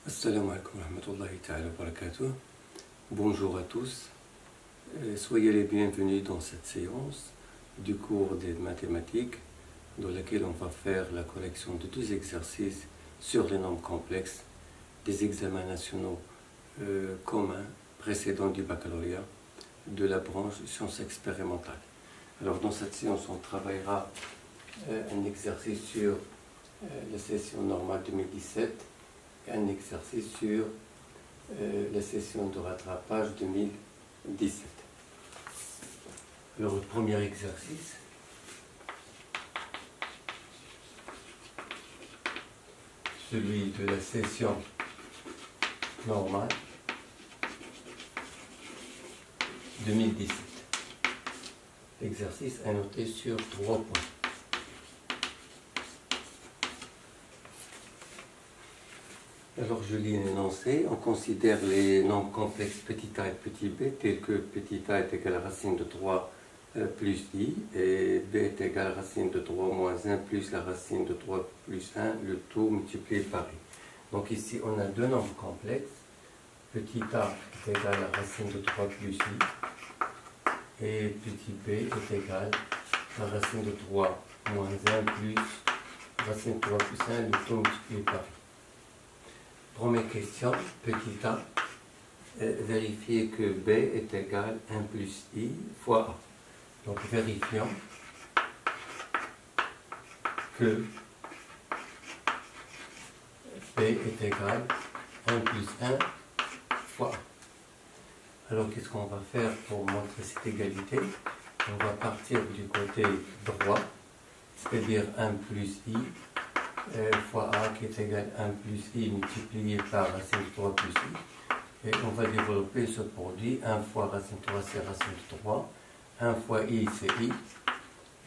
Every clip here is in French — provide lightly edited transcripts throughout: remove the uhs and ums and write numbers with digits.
Assalamu alaikum wa rahmatullahi ta'ala wa barakatuh. Bonjour à tous. Soyez les bienvenus dans cette séance du cours des mathématiques dans laquelle on va faire la correction de deux exercices sur les nombres complexes des examens nationaux communs précédents du baccalauréat de la branche sciences expérimentales. Alors dans cette séance, on travaillera un exercice sur la session normale 2017 et un exercice sur la session de rattrapage 2017. Alors le premier exercice, celui de la session normale 2017. L'exercice est noté sur 3 points. Alors je lis l'énoncé. On considère les nombres complexes petit a et petit b tels que petit a est égal à racine de 3 plus i et b est égal à racine de 3 moins 1 plus la racine de 3 plus 1, le tout multiplié par i. Donc ici on a deux nombres complexes. Petit a est égal à racine de 3 plus i et petit b est égal à racine de 3 moins 1 plus racine de 3 plus 1, le tout multiplié par i. Première question, petit a, vérifier que b est égal à 1 plus i fois a. Donc vérifions que b est égal à 1 plus 1 fois a. Alors qu'est-ce qu'on va faire pour montrer cette égalité? On va partir du côté droit, c'est-à-dire 1 plus i fois a qui est égal à 1 plus i multiplié par racine de 3 plus i. Et on va développer ce produit. 1 fois racine de 3 c'est racine de 3. 1 fois i c'est i.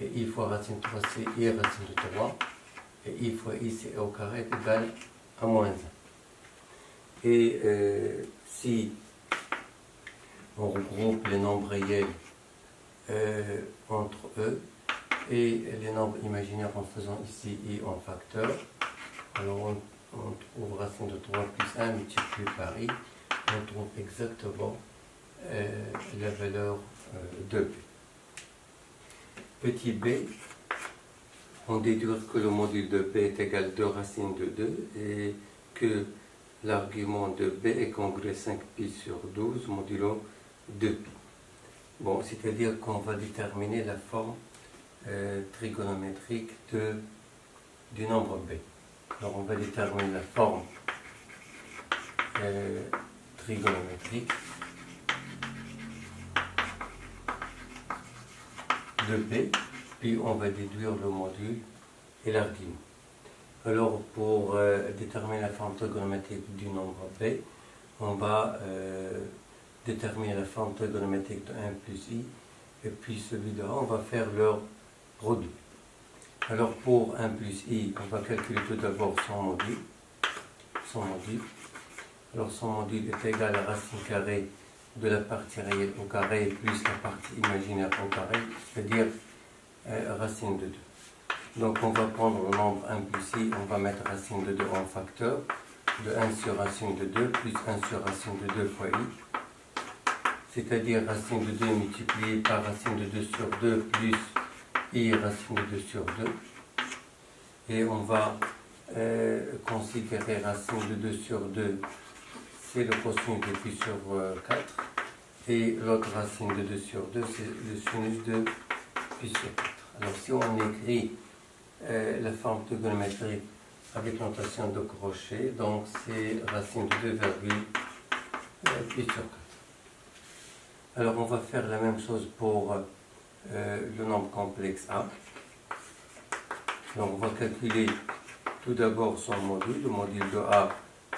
Et i fois racine de 3 c'est i racine de 3. Et i fois i c'est au carré égal à moins 1. Et si on regroupe les nombres réels entre eux, et les nombres imaginaires en faisant ici i en facteur, alors on trouve racine de 3 plus 1 multiplié par i, on trouve exactement la valeur de b. Petit b, on déduit que le module de b est égal à 2 racines de 2 et que l'argument de b est congrue 5pi sur 12 modulo 2pi. Bon, c'est-à-dire qu'on va déterminer la forme trigonométrique du nombre b. Alors on va déterminer la forme trigonométrique de b, puis on va déduire le module et l'argument. Alors pour déterminer la forme trigonométrique du nombre b, on va déterminer la forme trigonométrique de 1 plus i, et puis celui de a, on va faire leur produit. Alors pour 1 plus i, on va calculer tout d'abord son module. Alors son module est égal à racine carrée de la partie réelle au carré plus la partie imaginaire au carré, c'est-à-dire racine de 2. Donc on va prendre le nombre 1 plus i, on va mettre racine de 2 en facteur, de 1 sur racine de 2 plus 1 sur racine de 2 fois i, c'est-à-dire racine de 2 multiplié par racine de 2 sur 2 plus i racine de 2 sur 2. Et on va considérer racine de 2 sur 2, c'est le cosinus de pi sur 4. Et l'autre racine de 2 sur 2, c'est le sinus de pi sur 4. Alors si on écrit la forme trigonométrique avec notation de crochet, donc c'est racine de 2 virgule pi sur 4. Alors on va faire la même chose pour le nombre complexe a. Donc on va calculer tout d'abord son module. Le module de a,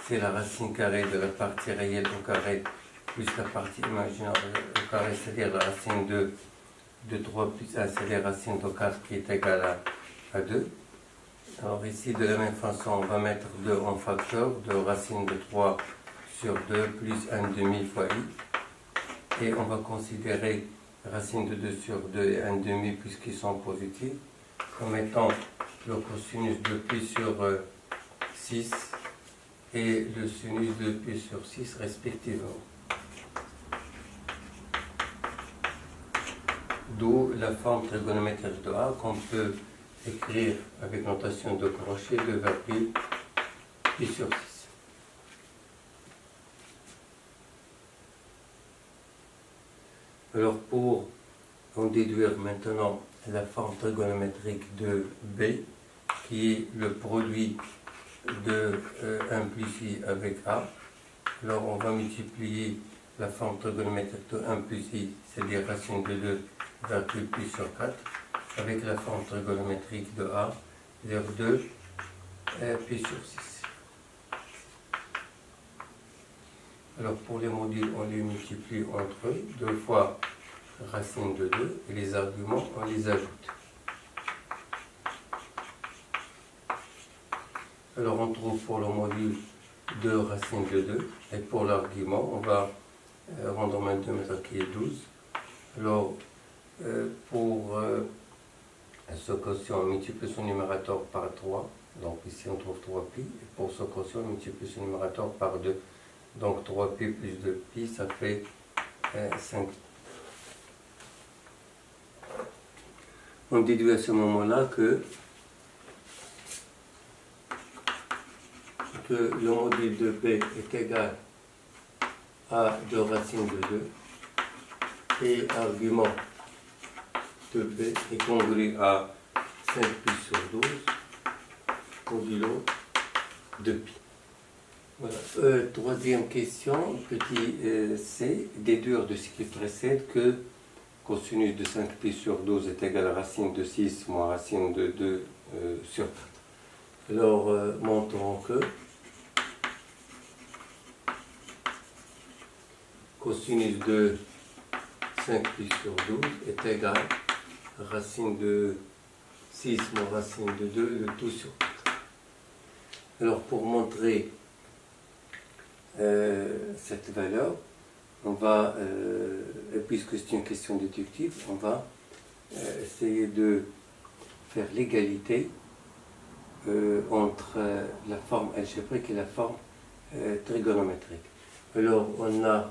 c'est la racine carrée de la partie réelle au carré plus la partie imaginaire au carré, c'est-à-dire la racine de 3 plus 1, c'est la racine de 4 qui est égale à 2. Alors ici, de la même façon, on va mettre 2 en facteur, de racine de 3 sur 2 plus 1 demi fois i. Et on va considérer racine de 2 sur 2 et 1 demi puisqu'ils sont positifs, comme étant le cosinus de pi sur 6 et le sinus de pi sur 6 respectivement. D'où la forme trigonométrique de A qu'on peut écrire avec notation de crochet 2 vers pi sur 6. Alors pour en déduire maintenant la forme trigonométrique de B, qui est le produit de 1 plus I avec A, alors on va multiplier la forme trigonométrique de 1 plus I, c'est-à-dire racine de 2 virgule pi sur 4, avec la forme trigonométrique de A, c'est-à-dire 2 pi sur 6. Alors pour les modules, on les multiplie entre eux, 2 fois racine de 2, et les arguments, on les ajoute. Alors on trouve pour le module 2 racine de 2, et pour l'argument, on va rendre moins 2 mètres qui est 12. Alors pour ce quotient, on multiplie son numérateur par 3, donc ici on trouve 3pi, et pour ce quotient, on multiplie son numérateur par 2. Donc 3pi plus 2pi, ça fait 5. On déduit à ce moment-là que le module de B est égal à 2 racines de 2 et argument de B est congru à 5 pi sur 12 modulo de pi. Voilà. Troisième question, petit c, déduire de ce qui précède que cosinus de 5 pi sur 12 est égal à racine de 6 moins racine de 2 sur 4. Alors, montrons que cosinus de 5 pi sur 12 est égal à racine de 6 moins racine de 2, le tout sur 4. Alors, pour montrer cette valeur, on va, puisque c'est une question déductive, on va essayer de faire l'égalité entre la forme algébrique et la forme trigonométrique. Alors, on a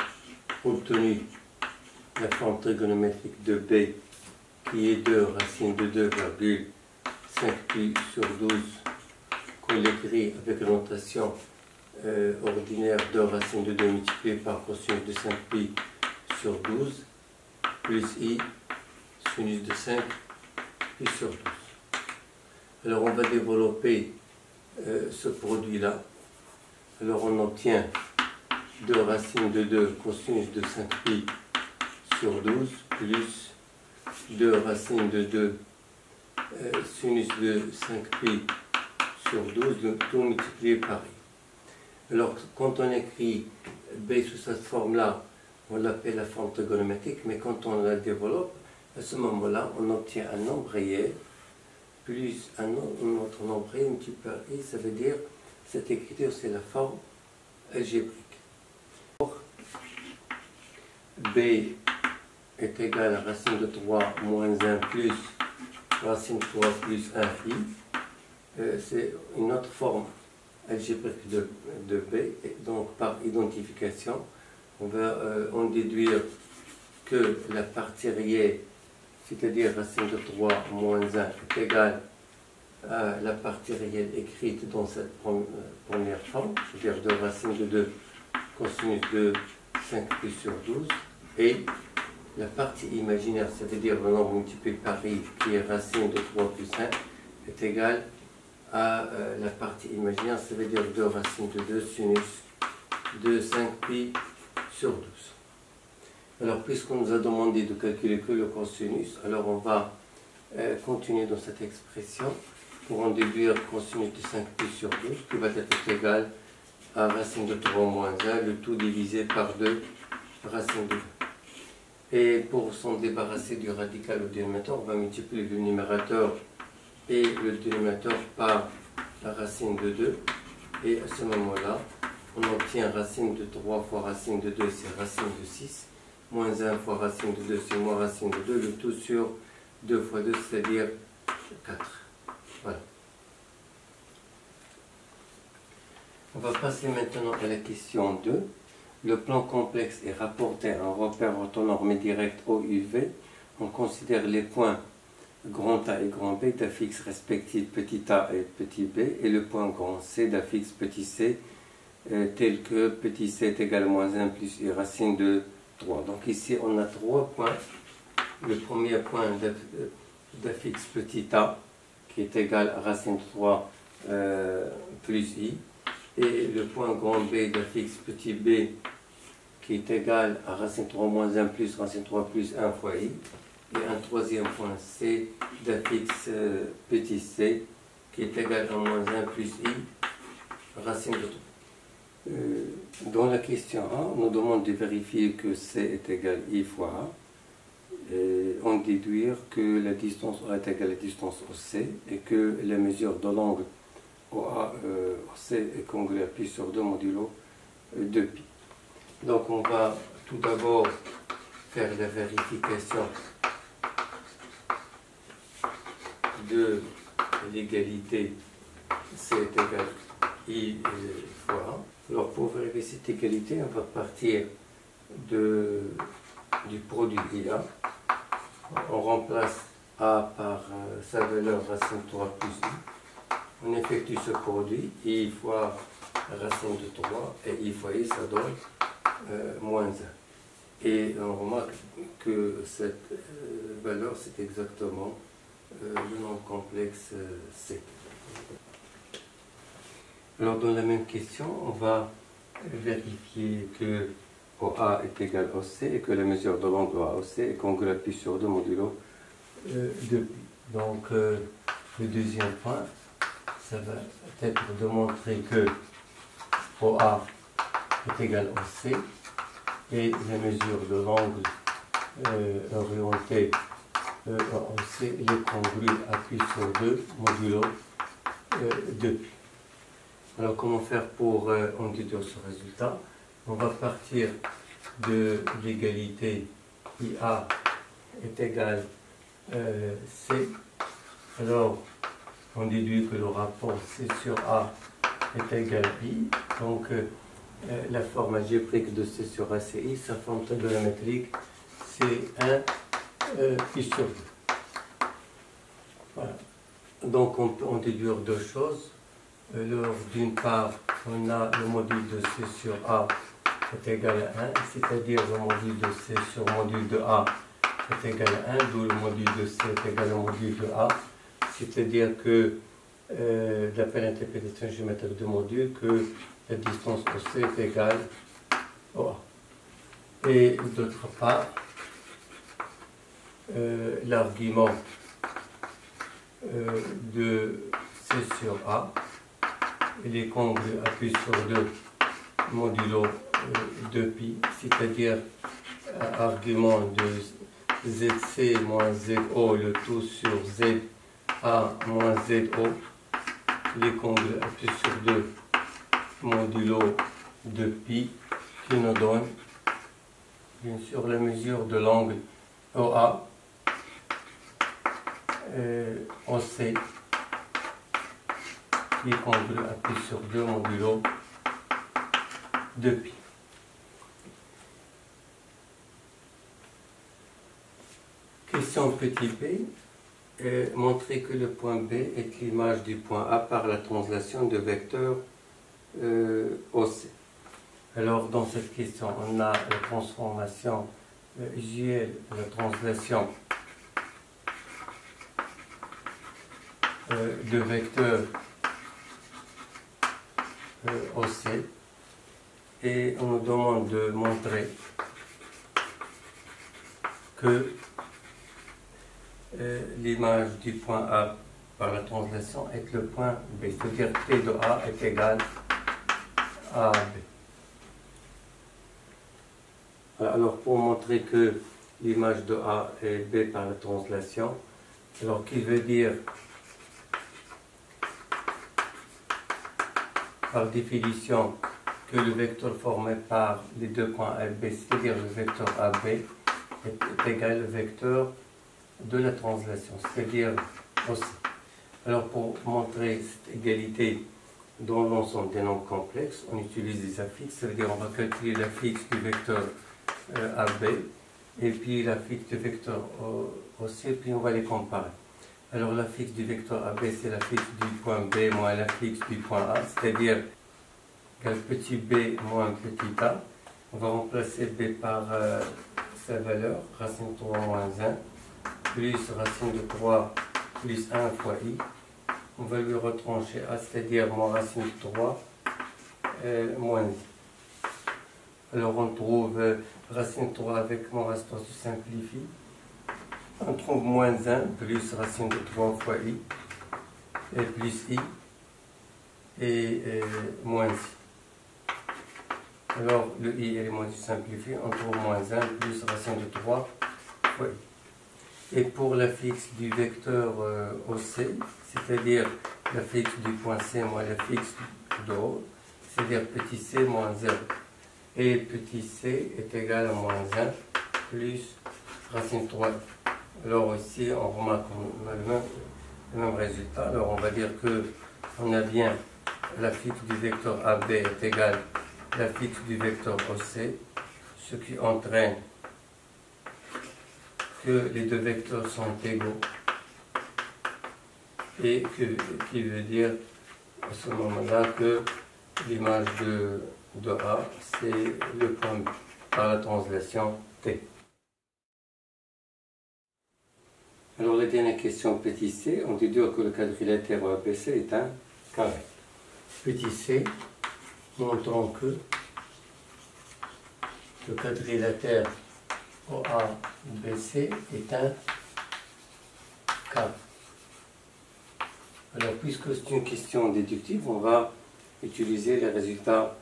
obtenu la forme trigonométrique de B qui est 2 racine de 2 virgule 5 pi sur 12 qu'on l'écrit avec la notation ordinaire de racine de 2 multiplié par cosinus de 5 pi sur 12 plus I sinus de 5 pi sur 12. Alors on va développer ce produit-là. Alors on obtient 2 racines de 2 cosinus de 5 pi sur 12 plus 2 racines de 2 sinus de 5 pi sur 12, donc tout multiplié par I. Alors, quand on écrit B sous cette forme-là, on l'appelle la forme trigonométrique, mais quand on la développe, à ce moment-là, on obtient un nombre réel plus un autre nombre réel multiplié par I, ça veut dire, cette écriture, c'est la forme algébrique. B est égal à racine de 3 moins 1 plus racine de 3 plus 1i. C'est une autre forme algébrique de B, et donc par identification, on va en déduire que la partie réelle, c'est-à-dire racine de 3 moins 1, est égale à la partie réelle écrite dans cette première forme, c'est-à-dire de racine de 2 cosinus de 5 pi sur 12, et la partie imaginaire, c'est-à-dire le nombre multiplié par I, qui est racine de 3 plus 1, est égale à la partie imaginaire, ça veut dire 2 racines de 2 sinus de 5 pi sur 12. Alors, puisqu'on nous a demandé de calculer que le cosinus, alors on va continuer dans cette expression pour en déduire cosinus de 5 pi sur 12, qui va être égal à racine de 3 moins 1, le tout divisé par 2 racine de 2. Et pour s'en débarrasser du radical au dénominateur, on va multiplier le numérateur et le dénominateur par la racine de 2. Et à ce moment-là, on obtient racine de 3 fois racine de 2, c'est racine de 6. Moins 1 fois racine de 2, c'est moins racine de 2. Le tout sur 2 fois 2, c'est-à-dire 4. Voilà. On va passer maintenant à la question 2. Le plan complexe est rapporté à un repère orthonormé direct OUV. On considère les points grand A et grand B d'affixe respectifs petit a et petit b et le point grand C d'affixe petit c tel que petit c est égal à moins 1 plus i racine de 3. Donc ici on a 3 points. Le premier point d'affixe petit a qui est égal à racine de 3 plus i et le point grand B d'affixe petit b qui est égal à racine 3 moins 1 plus racine 3 plus 1 fois i. Et un troisième point C d'affixe petit c qui est égal à moins 1 plus i racine de 3. Dans la question A, on nous demande de vérifier que C est égal à I fois A. Et on déduire que la distance A est égale à la distance OC et que la mesure de l'angle OC est congrue à pi sur 2 modulo 2pi. Donc on va tout d'abord faire la vérification de l'égalité C est égal à I fois A. Alors pour vérifier cette égalité, on va partir du produit IA. On remplace A par sa valeur racine 3 plus I. On effectue ce produit, I fois racine de 3 et I fois I, ça donne moins 1. Et on remarque que cette valeur, c'est exactement le nombre complexe C. Alors dans la même question, on va vérifier que OA est égal à OC et que la mesure de l'angle OAOC est congrue à pi sur 2 modulo 2pi. Donc le deuxième point, ça va être de montrer que OA est égal à OC et la mesure de l'angle orienté OC est congrue à pi sur 2 modulo 2pi. Alors comment faire pour en déduire ce résultat? On va partir de l'égalité IA est égal à C. Alors on déduit que le rapport C sur A est égal à I. Donc la forme algébrique de C sur A c'est I, sa forme trigonométrique c'est 1 pi sur 2. Voilà. Donc on peut en déduire deux choses. Alors d'une part on a le module de C sur A est égal à 1, c'est-à-dire le module de C sur module de A est égal à 1, d'où le module de C est égal au module de A, c'est-à-dire que d'après l'interprétation géométrique de module, que la distance OC est égale au A. Et d'autre part, l'argument de C sur A, il est congru à pi sur 2 modulo 2pi, c'est-à-dire argument de ZC moins ZO, le tout sur ZA moins ZO, il est congru à pi sur 2 modulo 2pi, qui nous donne bien sûr la mesure de l'angle OA, OC, qui est congru à pi sur 2 modulo 2pi. Question petit b. Montrer que le point B est l'image du point A par la translation de vecteur OC. Alors dans cette question, on a la transformation usuelle, la translation de vecteur OC. Et on nous demande de montrer que l'image du point A par la translation est le point B, c'est-à-dire P de A est égal à B. Alors pour montrer que l'image de A est B par la translation, alors qui veut dire par définition que le vecteur formé par les deux points A et B, c'est-à-dire le vecteur AB, est égal au vecteur de la translation, c'est-à-dire aussi. Alors pour montrer cette égalité, dans l'ensemble des nombres complexes, on utilise des affixes, ça veut dire on va calculer l'affixe du vecteur AB, et puis l'affixe du vecteur OC, puis on va les comparer. Alors l'affixe du vecteur AB, c'est l'affixe du point B moins l'affixe du point A, c'est-à-dire petit b moins petit a. On va remplacer b par sa valeur, racine de 3 moins 1, plus racine de 3 plus 1 fois i. On va lui retrancher a, c'est-à-dire moins racine de 3 moins i. Alors on trouve racine de 3 avec moins racine de 3 se simplifie. On trouve moins 1 plus racine de 3 fois i, et plus i, et moins i. Alors le i et les moins i simplifient, on trouve moins 1 plus racine de 3 fois i. Et pour l'affixe du vecteur OC, c'est-à-dire l'affixe du point C moins l'affixe de haut, c'est-à-dire petit c moins 0. Et petit c est égal à moins 1 plus racine de 3. Alors ici, on remarque qu'on a le même résultat. Alors on va dire que on a bien l'affixe du vecteur AB est égal à l'affixe du vecteur OC, ce qui entraîne que les deux vecteurs sont égaux et qui veut dire à ce moment-là que l'image de A, c'est le point B par la translation T. Alors la dernière question, petit c, on déduit que le quadrilatère ABC est un carré. Petit c, montrons que le quadrilatère OABC est un carré. Alors puisque c'est une question déductive, on va utiliser les résultats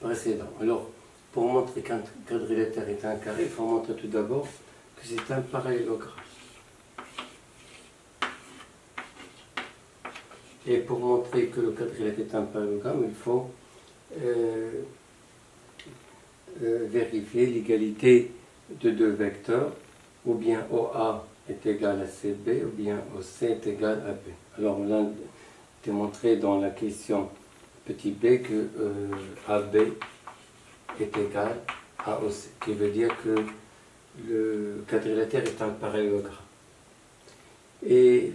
précédents. Alors pour montrer qu'un quadrilatère est un carré, il faut montrer tout d'abord que c'est un parallélogramme. Et pour montrer que le quadrilatère est un parallélogramme, il faut vérifier l'égalité de deux vecteurs, ou bien OA est égal à CB, ou bien OC est égal à B. Alors on a démontré dans la question petit b que AB est égal à OC, qui veut dire que le quadrilatère est un parallélogramme. Et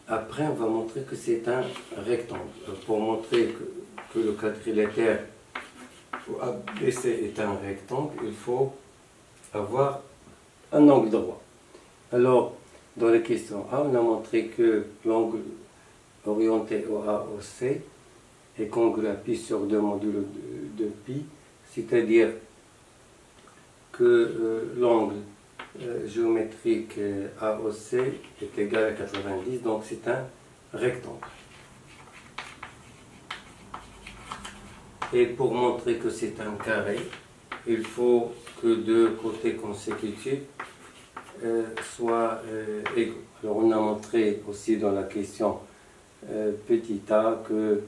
après, on va montrer que c'est un rectangle. Pour montrer que le quadrilatère ABC est un rectangle, il faut avoir un angle droit. Alors, dans la question A, on a montré que l'angle orienté OA-OC est congru à pi sur 2 modulo de pi, c'est-à-dire que l'angle géométrique AOC est égal à 90, donc c'est un rectangle. Et pour montrer que c'est un carré, il faut que deux côtés consécutifs soient égaux. Alors on a montré aussi dans la question petit a que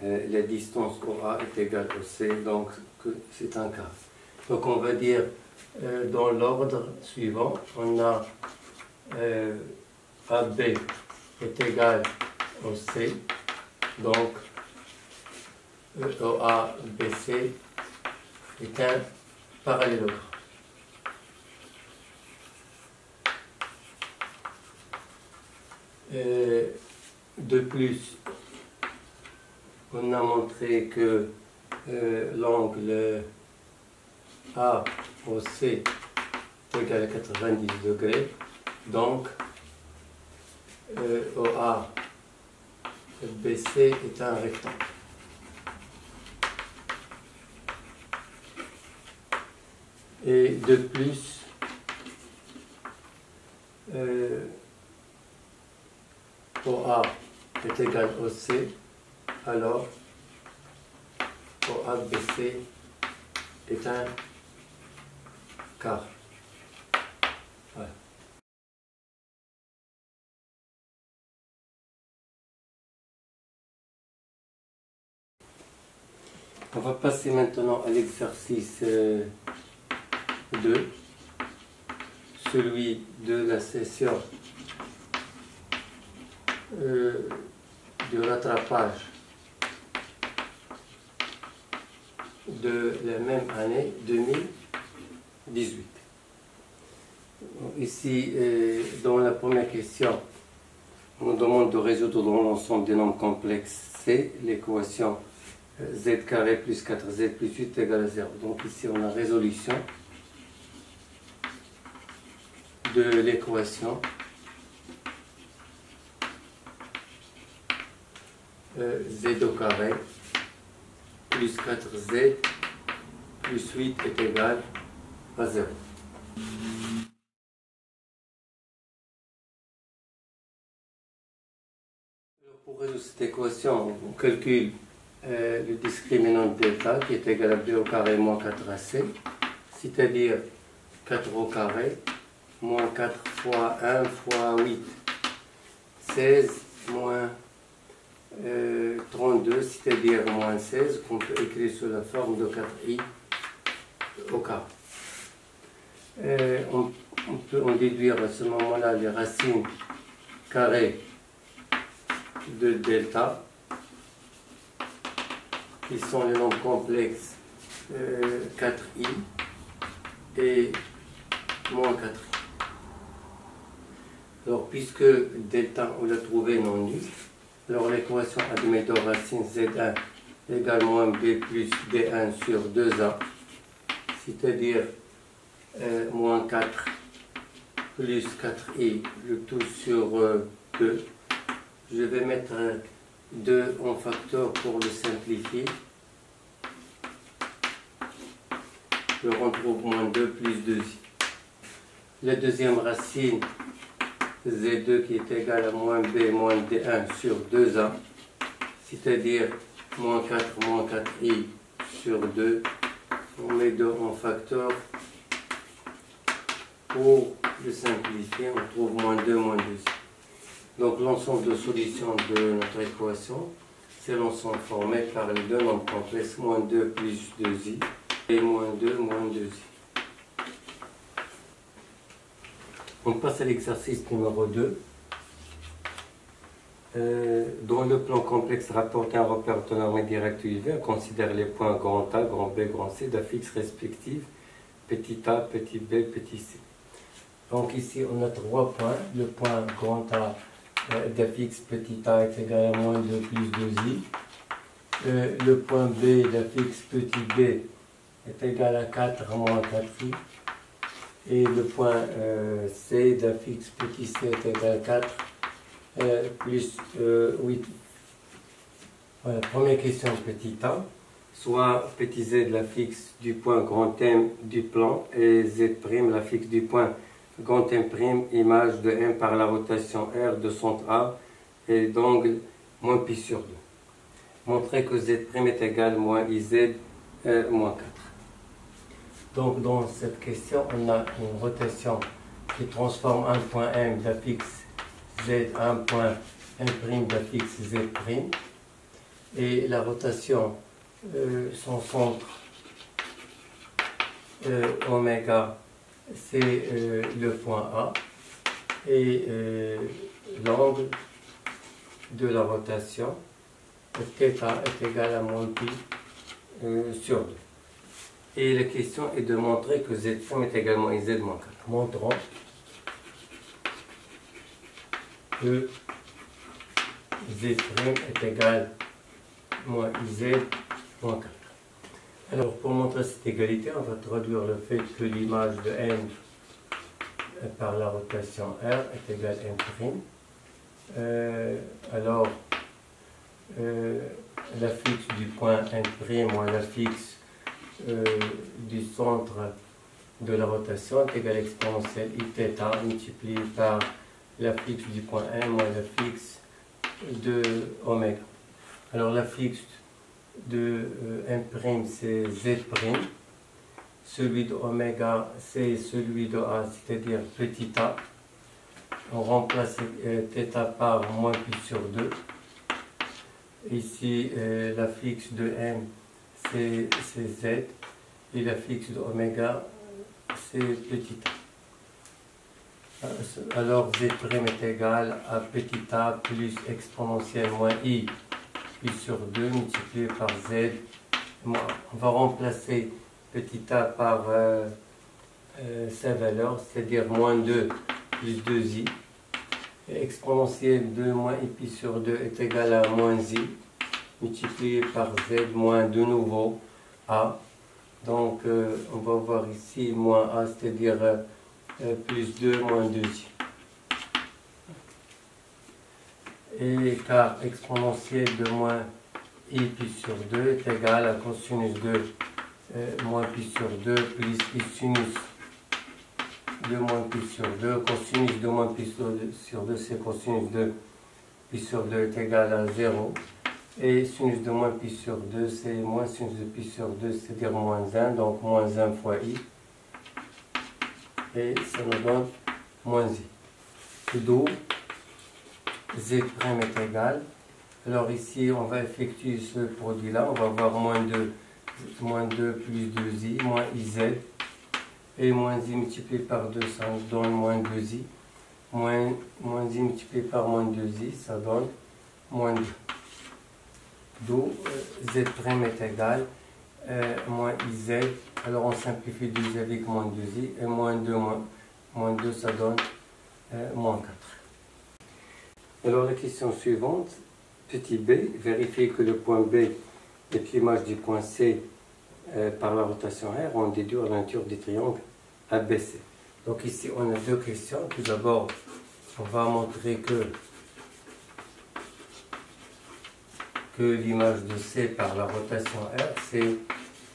la distance OA est égale au C, donc que c'est un carré. Donc on va dire dans l'ordre suivant, on a AB est égal au C, donc OABC est un parallélogramme. De plus, on a montré que l'angle AOC est égal à 90 degrés, donc OABC est un rectangle. Et de plus, OA est égal au C, alors OABC est un carré. Voilà. On va passer maintenant à l'exercice 2, celui de la session du rattrapage de la même année 2018. Ici, dans la première question, on nous demande de résoudre dans l'ensemble des nombres complexes C l'équation z carré plus 4z plus 8 égale à 0. Donc ici, on a résolution de l'équation z au carré plus 4z plus 8 est égal à 0. Pour résoudre cette équation, on calcule le discriminant de delta qui est égal à b au carré moins 4ac, c'est-à-dire 4 au carré moins 4 fois 1 fois 8, 16 moins 32, c'est-à-dire moins 16, qu'on peut écrire sous la forme de 4i au carré. On peut en déduire à ce moment-là les racines carrées de delta, qui sont les nombres complexes 4i et moins 4i. Alors, puisque delta, on l'a trouvé non nul, alors l'équation admet de racine z1 égale moins b plus d1 sur 2a, c'est-à-dire moins 4 plus 4i, le tout sur 2. Je vais mettre 2 en facteur pour le simplifier. Je retrouve moins 2 plus 2i. La deuxième racine, z2 qui est égal à moins b moins d1 sur 2a, c'est-à-dire moins 4 moins 4i sur 2. On met 2 en facteur. Pour le simplifier, on trouve moins 2 moins 2i. Donc l'ensemble de solutions de notre équation, c'est l'ensemble formé par les deux nombres complexes, moins 2 plus 2i et moins 2 moins 2i. On passe à l'exercice numéro 2. Dans le plan complexe, rapporter un repère orthonormé direct UV, on considère les points grand A, grand B, grand C d'affixes respectives, petit a, petit b, petit c. Donc ici, on a 3 points. Le point grand A d'affixe petit a est égal à moins 2 plus 2i. Le point B d'affixe petit b est égal à 4 moins 4i. Et le point C d'affixe petit c est égal à 4 plus 8. Voilà, première question petit a. Soit petit z l'affixe du point grand M du plan et z' l'affixe du point grand M', image de M par la rotation R de centre A et d'angle moins pi sur 2. Montrer que Z' est égal moins IZ moins 4. Donc dans cette question, on a une rotation qui transforme un point M d'affixe Z en un point M' d'affixe Z'. Et la rotation, son centre oméga, c'est le point A, et l'angle de la rotation, θ est égal à moins pi sur 2. Et la question est de montrer que Z' est également IZ moins 4. Montrons que Z' est égal moins IZ moins 4. Alors, pour montrer cette égalité, on va traduire le fait que l'image de M par la rotation R est égale M'. Alors, l'affixe du point M' moins l'affixe du centre de la rotation est égal à exponentielle Iθ multiplié par l'affixe du point M moins l'affixe de oméga. Alors, l'affixe de M' c'est Z', celui de oméga c'est celui de A, c'est-à-dire petit a. On remplace θ par moins pi sur 2. Ici l'affixe de M c'est Z et l'affixe de oméga c'est petit a. Alors Z' est égal à petit a plus exponentielle moins I pi sur 2 multiplié par Z On va remplacer petit a par sa valeur, c'est-à-dire moins 2 plus 2i. Et exponentielle de moins i pi sur 2 est égal à moins i, multiplié par z moins de nouveau a. Donc on va voir ici moins a, c'est-à-dire plus 2 moins 2i. Et car exponentielle de moins i pi sur 2 est égal à cosinus de moins pi sur 2 plus i sinus de moins pi sur 2. Cosinus de moins pi sur 2, c'est cosinus de pi sur 2 est égal à 0. Et sinus de moins pi sur 2, c'est moins sinus de pi sur 2, c'est-à-dire moins 1. Donc moins 1 fois i. Et ça nous donne moins i. D'où z' est égal. Alors ici, on va effectuer ce produit-là. On va avoir moins 2 plus 2i, moins iz. Et moins i multiplié par 2, ça nous donne moins 2i. Moins i multiplié par moins 2i, ça donne moins 2. D'où z' est égal moins iz. Alors on simplifie 2i avec moins 2i. Et moins 2, ça donne moins 4. Alors la question suivante, petit b, vérifier que le point B est l'image du point C par la rotation R, on déduit la nature des triangles ABC. Donc ici on a deux questions. Tout d'abord, on va montrer que l'image de C par la rotation R, c'est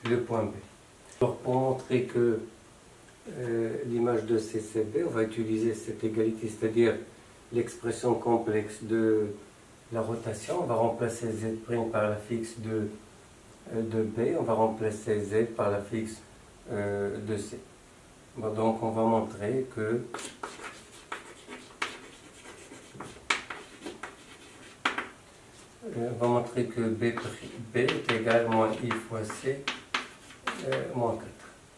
le point B. Alors pour montrer que l'image de C c'est B, on va utiliser cette égalité, c'est-à-dire l'expression complexe de la rotation. On va remplacer Z' par la fixe de B, on va remplacer Z par la fixe de C. Bon, donc on va montrer que B est égal à moins I fois C moins 4.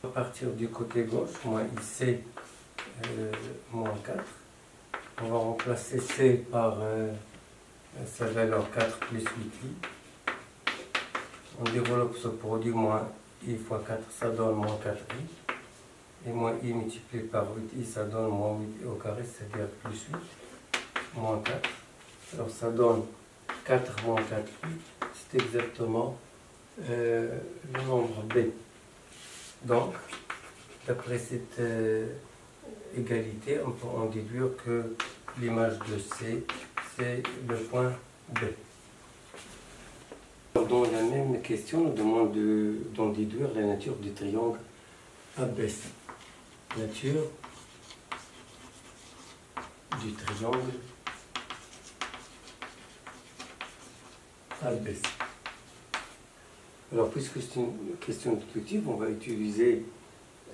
À partir du côté gauche, moins IC moins 4. On va remplacer C par sa valeur 4 plus 8i. On développe ce produit, moins I fois 4, ça donne moins 4i. Et moins I multiplié par 8i, ça donne moins 8i au carré, c'est-à-dire plus 8, moins 4. Alors ça donne 4 moins 4i, c'est exactement le nombre B. Donc, d'après cette égalité, on peut en déduire que l'image de C, c'est le point B. Dans la même question, on nous demande d'en déduire la nature du triangle ABC. Nature du triangle ABC. Alors, puisque c'est une question déductive, on va utiliser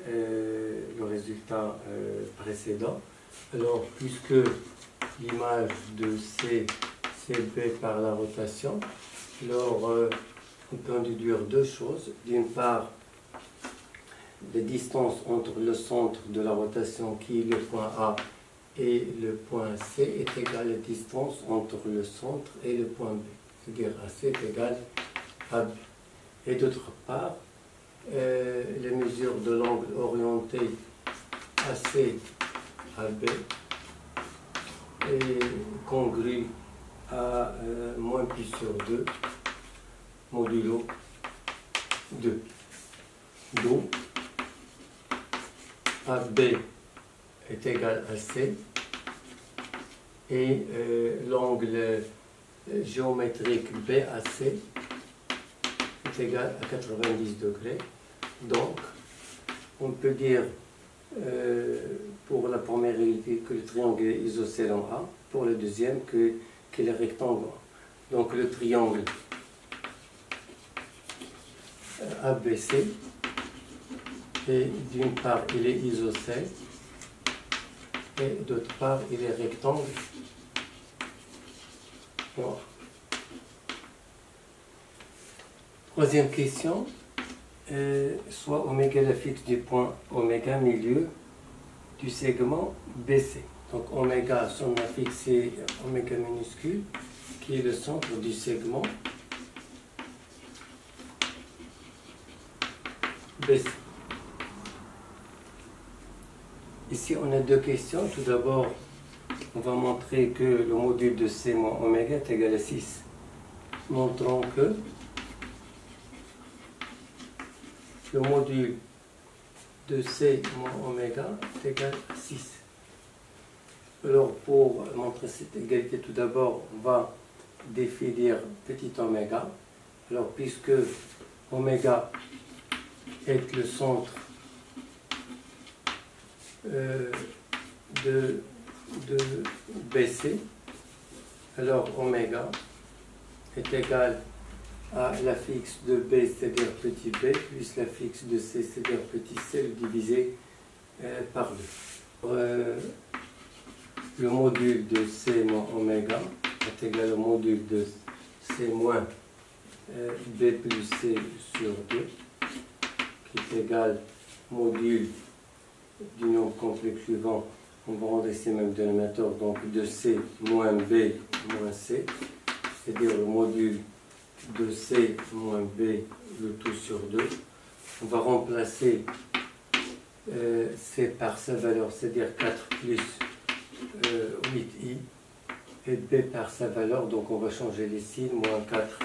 le résultat précédent. Alors, puisque l'image de C, c'est B par la rotation, alors on peut en déduire deux choses. D'une part, la distance entre le centre de la rotation, qui est le point A, et le point C, est égale à la distance entre le centre et le point B. C'est-à-dire AC est égal à B. Et d'autre part, les mesures de l'angle orienté AC à B est congrue à moins pi sur 2 modulo 2. D'où AB est égal à C et l'angle géométrique BAC est égal à 90 degrés. Donc, on peut dire pour la première réalité que le triangle est isocèle en A, pour la deuxième qu'il est rectangle en A. Donc, le triangle ABC, et d'une part, il est isocèle, et d'autre part, il est rectangle en A. Troisième question, soit oméga la fixe du point oméga milieu du segment BC. Donc oméga, son affixe c'est oméga minuscule, qui est le centre du segment BC. Ici, on a deux questions. Tout d'abord, on va montrer que le module de C moins oméga est égal à 6. Montrons que le module de C moins oméga est égal à 6. Alors, pour montrer cette égalité, tout d'abord, on va définir petit oméga. Alors, puisque oméga est le centre de BC, alors oméga est égal à la fixe de B, c'est-à-dire petit b, plus la fixe de C, c'est-à-dire petit c, divisé par 2. Le module de C moins oméga est égal au module de C moins B plus C sur 2, qui est égal module du nombre complexe suivant. On va rendre ici même dénominateur, donc de C moins B moins C, c'est-à-dire le module de C moins B, le tout sur 2. On va remplacer C par sa valeur, c'est-à-dire 4 plus 8i, et B par sa valeur, donc on va changer les signes, moins 4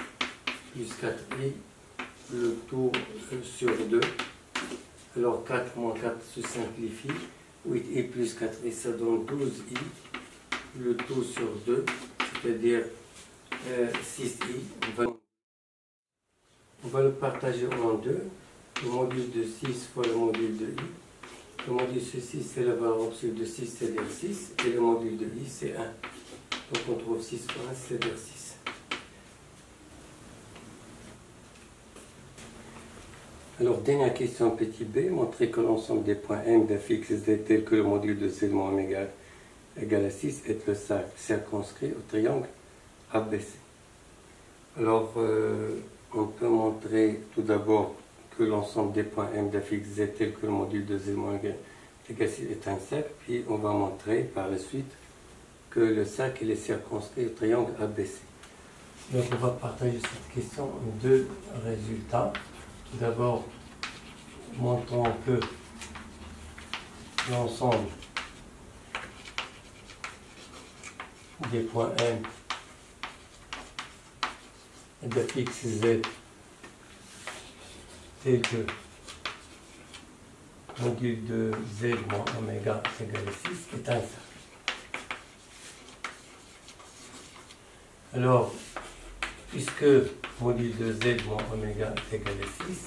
plus 4i, le tout sur 2. Alors 4 moins 4 se simplifie, 8i plus 4i, ça donne 12i, le tout sur 2, c'est-à-dire 6i. On va le partager en deux. Le module de 6 fois le module de i. Le module de 6, c'est la valeur absolue de 6, c'est-à-dire 6. Et le module de i, c'est 1. Donc on trouve 6 fois 1, c'est-à-dire 6. Alors, dernière question, petit b. Montrer que l'ensemble des points M d'un fixe z tel que le module de z moins oméga égale à 6 est le cercle circonscrit au triangle ABC. Alors, on peut montrer tout d'abord que l'ensemble des points M d'un fixe z tel que le module de z moins égale à 6 est un cercle, puis on va montrer par la suite que le cercle est circonscrit au triangle ABC. Donc on va partager cette question en deux résultats. Tout d'abord, montrons que l'ensemble des points M de fixe z tel que module de z moins oméga est égal à 6 est un cercle. Alors, puisque module de z moins oméga est égal à 6,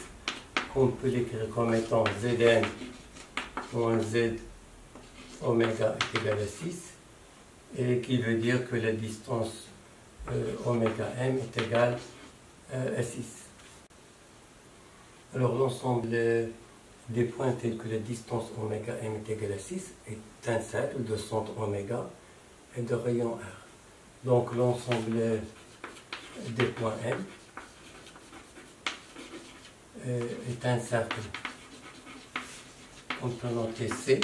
on peut l'écrire comme étant zn moins z oméga est égal à 6, et qui veut dire que la distance oméga m est égale à 6. Alors l'ensemble des points tels que la distance oméga m est égale à 6 est un cercle de centre oméga et de rayon r. Donc l'ensemble des points M est un cercle. On peut noter C,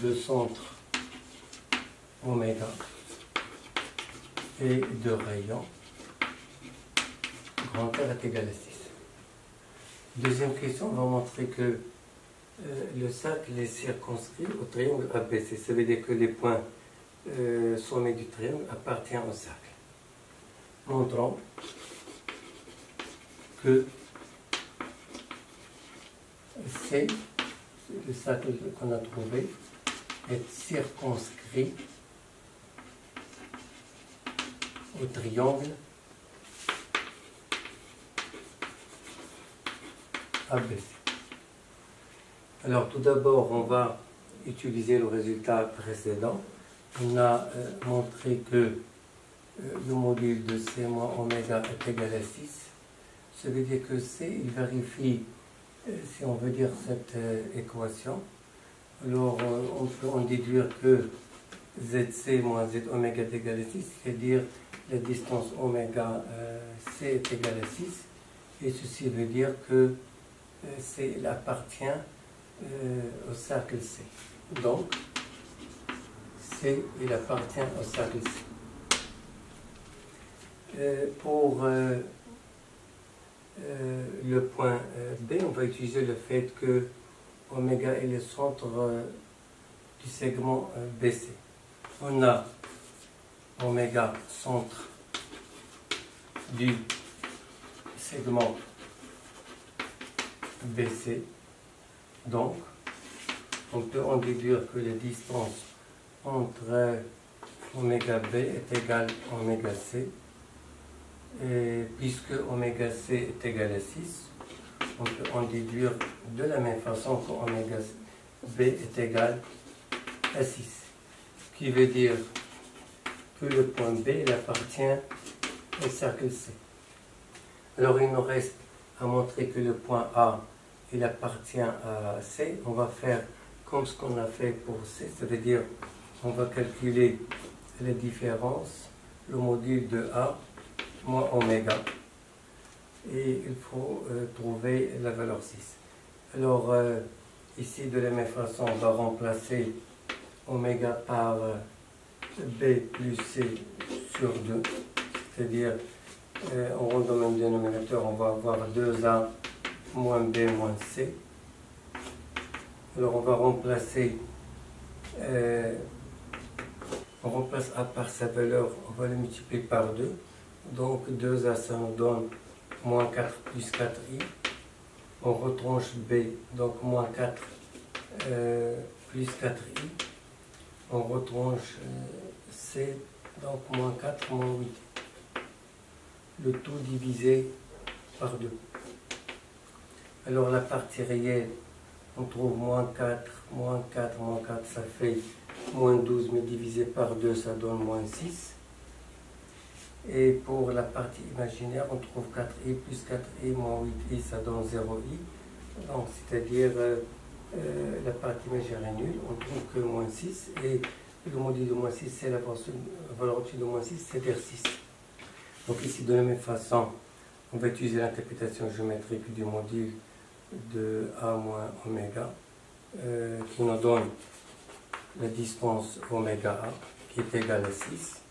de centre oméga et de rayon grand R est égal à 6. Deuxième question, on va montrer que le cercle est circonscrit au triangle ABC. Ça veut dire que les points sommet du triangle appartiennent au cercle. Montrons que C, le cercle qu'on a trouvé, est circonscrit au triangle ABC. Alors tout d'abord, on va utiliser le résultat précédent. On a montré que le module de C moins oméga est égal à 6. Ça veut dire que C, il vérifie, si on veut dire cette équation. Alors on peut en déduire que ZC moins Z oméga est égal à 6, c'est-à-dire la distance oméga C est égale à 6. Et ceci veut dire que C il appartient au cercle C. Donc, C, il appartient au cercle C. Pour le point B, on va utiliser le fait que oméga est le centre du segment BC. On a oméga centre du segment BC. Donc, on peut en déduire que la distance entre oméga B est égale à oméga C. Et puisque oméga C est égal à 6, on peut en déduire de la même façon que oméga B est égal à 6. Ce qui veut dire que le point B il appartient au cercle C. Alors il nous reste à montrer que le point A il appartient à C. On va faire comme ce qu'on a fait pour C, ça veut dire on va calculer la différence, le module de A moins oméga, et il faut trouver la valeur 6. Alors ici de la même façon on va remplacer oméga par B plus C sur 2, c'est-à-dire en rendant le même dénominateur on va avoir 2A moins B moins C. Alors on va remplacer on remplace A par sa valeur, on va le multiplier par 2. Donc 2A ça nous donne moins 4 plus 4i. On retranche B, donc moins 4 plus 4i. On retranche C, donc moins 4 moins 8. Le tout divisé par 2. Alors la partie réelle, on trouve moins 4, moins 4, moins 4, ça fait moins 12, mais divisé par 2, ça donne moins 6. Et pour la partie imaginaire, on trouve 4i plus 4i moins 8i, ça donne 0i. Donc, c'est-à-dire la partie imaginaire est nulle, on trouve que moins 6. Et le module de moins 6, c'est la valeur absolue de moins 6, c'est-à-dire 6. Donc ici, de la même façon, on va utiliser l'interprétation géométrique du module de A moins oméga, qui nous donne la distance oméga A, qui est égale à 6.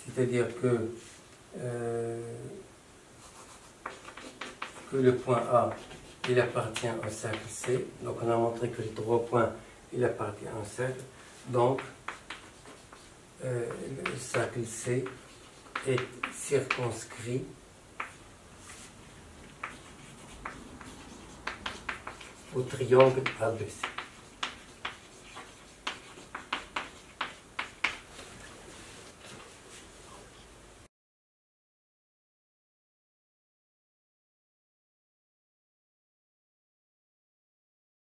C'est-à-dire que le point A, il appartient au cercle C. Donc on a montré que les 3 points, il appartient à un cercle. Donc le cercle C est circonscrit au triangle ABC.